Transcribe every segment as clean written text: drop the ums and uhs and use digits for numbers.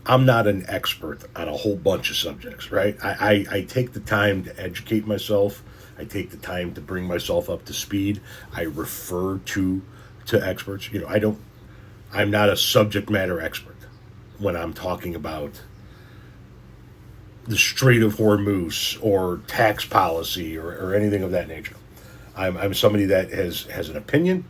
I'm not an expert on a whole bunch of subjects, right? I take the time to educate myself. I take the time to bring myself up to speed. I refer to experts. You know, I'm not a subject matter expert when I'm talking about the Strait of Hormuz or tax policy or anything of that nature. I'm somebody that has an opinion,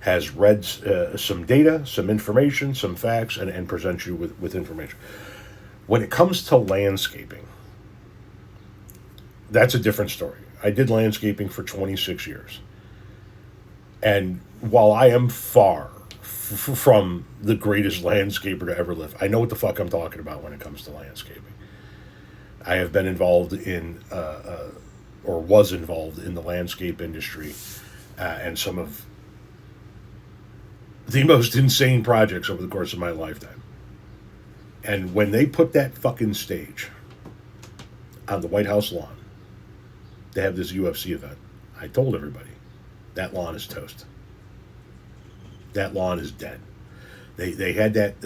has read some data, some information, some facts, and presents you with information. When it comes to landscaping, that's a different story. I did landscaping for 26 years. And while I am far from the greatest landscaper to ever live, I know what the fuck I'm talking about when it comes to landscaping. I have been involved in, or was involved in the landscape industry, and some of the most insane projects over the course of my lifetime. And when they put that fucking stage on the White House lawn to have this UFC event, I told everybody that lawn is toast. That lawn is dead. They had that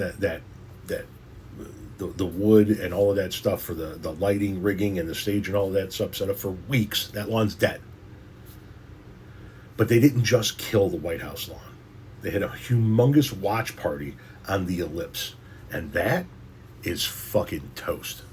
the wood and all of that stuff for the lighting, rigging, and the stage and all of that stuff set up for weeks. That lawn's dead. But they didn't just kill the White House lawn. They had a humongous watch party on the Ellipse. And that is fucking toast.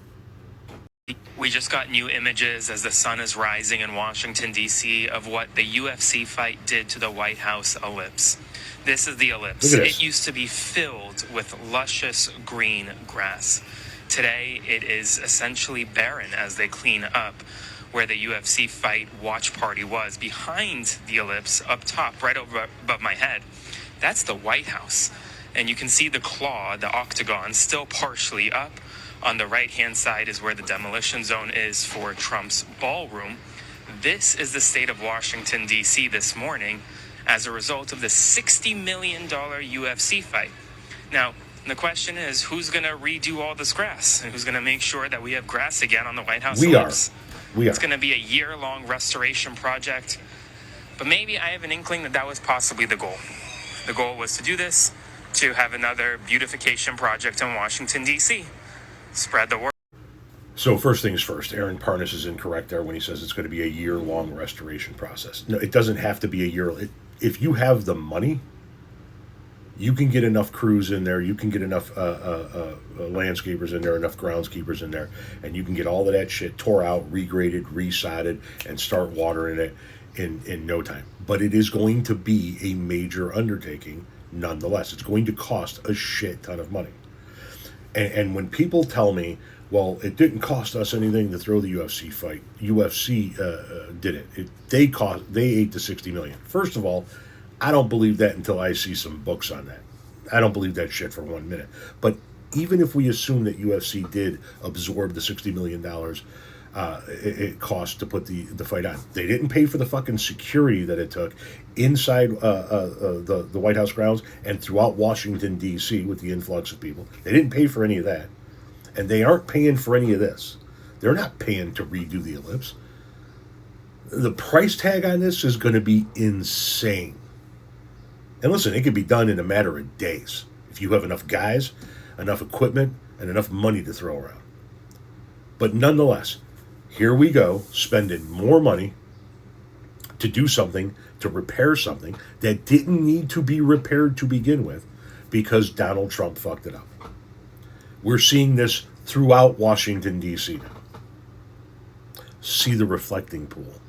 We just got new images as the sun is rising in Washington, D.C. of what the UFC fight did to the White House Ellipse. This is the Ellipse. It used to be filled with luscious green grass. Today, it is essentially barren as they clean up where the UFC fight watch party was. Behind the Ellipse, up top, right over above my head, that's the White House. And you can see the claw, the Octagon, still partially up. On the right-hand side is where the demolition zone is for Trump's ballroom. This is the state of Washington, D.C. this morning as a result of the $60 million UFC fight. Now, the question is, who's going to redo all this grass? And who's going to make sure that we have grass again on the White House Ellipse? We are. It's going to be a year-long restoration project. But maybe I have an inkling that that was possibly the goal. The goal was to do this, to have another beautification project in Washington, D.C. Spread the word. So first things first, Aaron Parnas is incorrect there when he says it's going to be a year-long restoration process. No, it doesn't have to be a year. If you have the money, you can get enough crews in there, you can get enough landscapers in there, enough groundskeepers in there, and you can get all of that shit tore out, regraded, resodded, and start watering it in no time. But it is going to be a major undertaking nonetheless. It's going to cost a shit ton of money. And when people tell me, well, it didn't cost us anything to throw the UFC fight. UFC did it. They ate the $60 million. First of all, I don't believe that until I see some books on that. I don't believe that shit for 1 minute. But even if we assume that UFC did absorb the $60 million it cost to put the fight on, they didn't pay for the fucking security that it took inside the White House grounds and throughout Washington, D.C. with the influx of people. They didn't pay for any of that. And they aren't paying for any of this. They're not paying to redo the Ellipse. The price tag on this is going to be insane. And listen, it could be done in a matter of days if you have enough guys, enough equipment, and enough money to throw around. But nonetheless, here we go, spending more money to do something, to repair something that didn't need to be repaired to begin with because Donald Trump fucked it up. We're seeing this throughout Washington, D.C. now. See the reflecting pool.